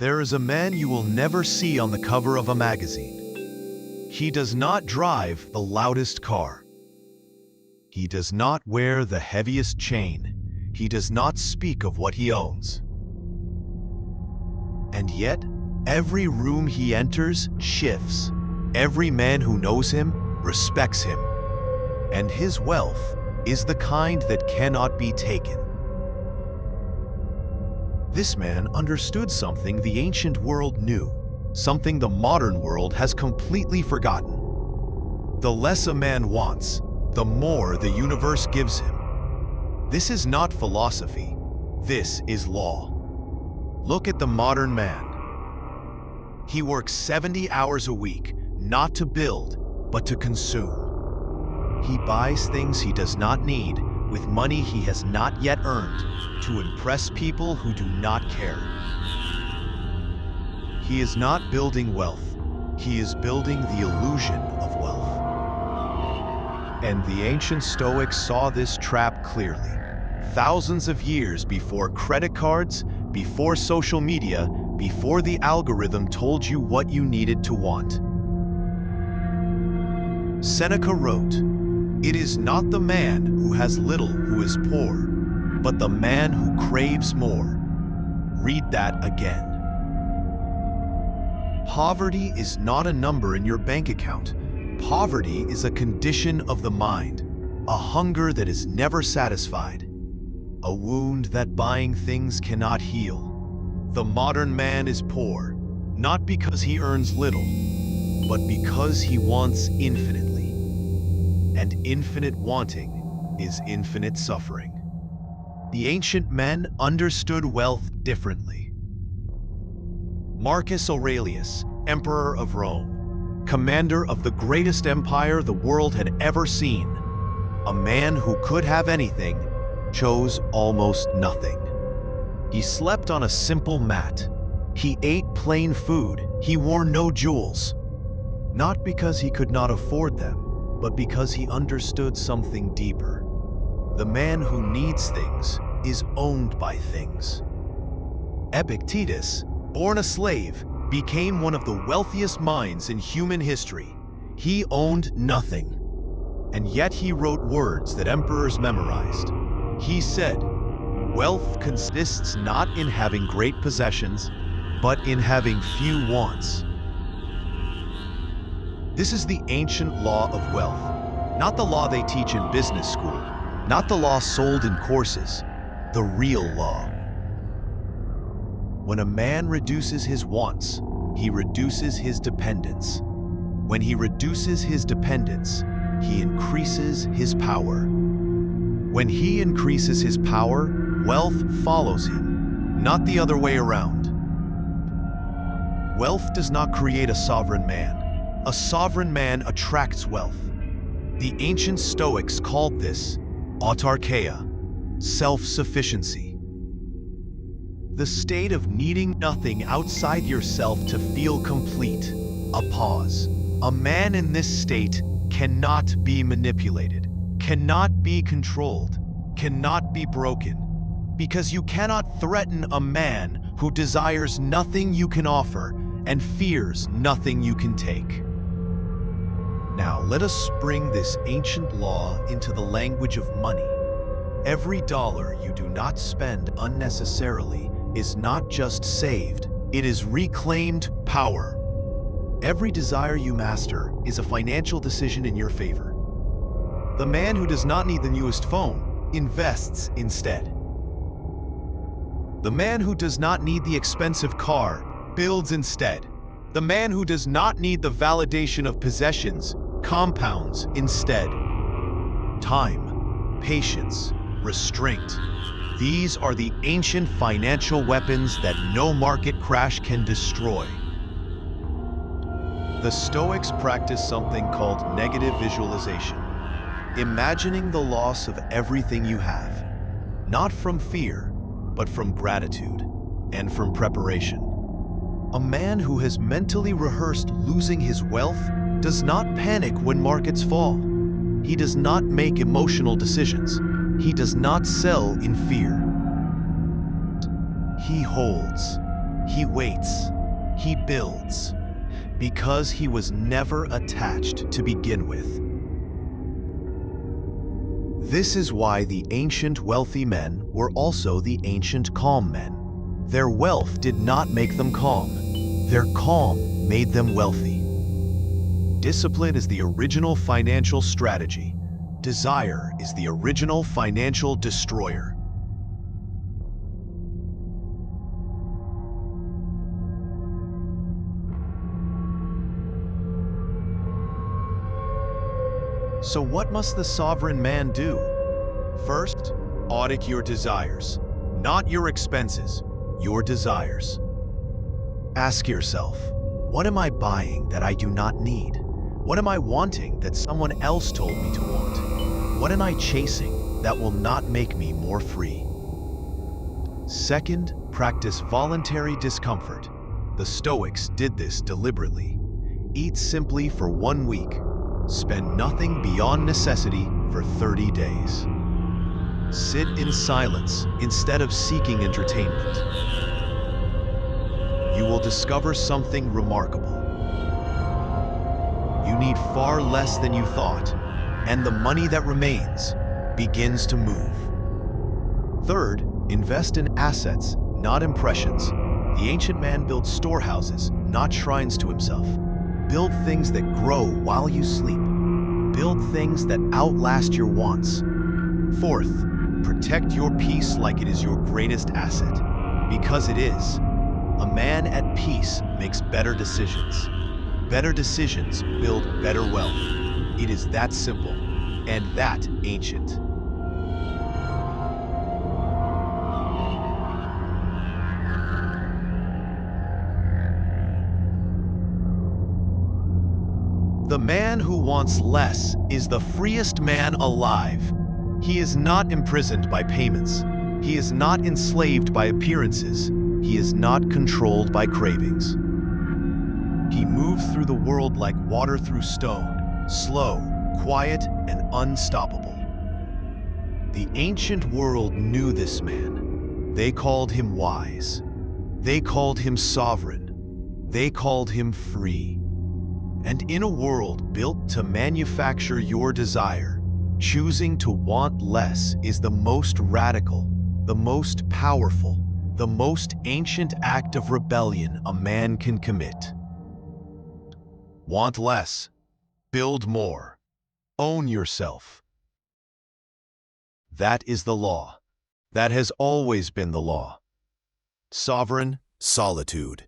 There is a man you will never see on the cover of a magazine. He does not drive the loudest car. He does not wear the heaviest chain. He does not speak of what he owns. And yet, every room he enters shifts. Every man who knows him respects him. And his wealth is the kind that cannot be taken. This man understood something the ancient world knew, something the modern world has completely forgotten. The less a man wants, the more the universe gives him. This is not philosophy. This is law. Look at the modern man. He works 70 hours a week, not to build, but to consume. He buys things he does not need with money he has not yet earned to impress people who do not care. He is not building wealth. He is building the illusion of wealth. And the ancient Stoics saw this trap clearly. Thousands of years before credit cards, before social media, before the algorithm told you what you needed to want. Seneca wrote, "It is not the man who has little who is poor, but the man who craves more." Read that again. Poverty is not a number in your bank account. Poverty is a condition of the mind, a hunger that is never satisfied, a wound that buying things cannot heal. The modern man is poor, not because he earns little, but because he wants infinitely. And infinite wanting is infinite suffering. The ancient men understood wealth differently. Marcus Aurelius, Emperor of Rome, commander of the greatest empire the world had ever seen, a man who could have anything, chose almost nothing. He slept on a simple mat. He ate plain food. He wore no jewels. Not because he could not afford them, but because he understood something deeper. The man who needs things is owned by things. Epictetus, born a slave, became one of the wealthiest minds in human history. He owned nothing, and yet he wrote words that emperors memorized. He said, "Wealth consists not in having great possessions, but in having few wants." This is the ancient law of wealth, not the law they teach in business school, not the law sold in courses, the real law. When a man reduces his wants, he reduces his dependence. When he reduces his dependence, he increases his power. When he increases his power, wealth follows him, not the other way around. Wealth does not create a sovereign man. A sovereign man attracts wealth. The ancient Stoics called this Autarkeia, self-sufficiency. The state of needing nothing outside yourself to feel complete, a pause. A man in this state cannot be manipulated, cannot be controlled, cannot be broken, because you cannot threaten a man who desires nothing you can offer and fears nothing you can take. Now let us bring this ancient law into the language of money. Every dollar you do not spend unnecessarily is not just saved, it is reclaimed power. Every desire you master is a financial decision in your favor. The man who does not need the newest phone invests instead. The man who does not need the expensive car builds instead. The man who does not need the validation of possessions compounds instead. Time, patience, restraint. These are the ancient financial weapons that no market crash can destroy. The Stoics practice something called negative visualization, imagining the loss of everything you have, not from fear, but from gratitude and from preparation. A man who has mentally rehearsed losing his wealth does not panic when markets fall. He does not make emotional decisions. He does not sell in fear. He holds. He waits. He builds. Because he was never attached to begin with. This is why the ancient wealthy men were also the ancient calm men. Their wealth did not make them calm. Their calm made them wealthy. Discipline is the original financial strategy. Desire is the original financial destroyer. So what must the sovereign man do? First, audit your desires. Not your expenses, your desires. Ask yourself, what am I buying that I do not need? What am I wanting that someone else told me to want? What am I chasing that will not make me more free? Second, practice voluntary discomfort. The Stoics did this deliberately. Eat simply for 1 week. Spend nothing beyond necessity for 30 days. Sit in silence instead of seeking entertainment. You will discover something remarkable. You need far less than you thought, and the money that remains begins to move. Third, invest in assets, not impressions. The ancient man built storehouses, not shrines to himself. Build things that grow while you sleep. Build things that outlast your wants. Fourth, protect your peace like it is your greatest asset, because it is. A man at peace makes better decisions. Better decisions build better wealth. It is that simple, and that ancient. The man who wants less is the freest man alive. He is not imprisoned by payments. He is not enslaved by appearances. He is not controlled by cravings. He moves through the world like water through stone, slow, quiet, and unstoppable. The ancient world knew this man. They called him wise. They called him sovereign. They called him free. And in a world built to manufacture your desire, choosing to want less is the most radical, the most powerful, the most ancient act of rebellion a man can commit. Want less, build more, own yourself. That is the law. That has always been the law. Sovereign solitude.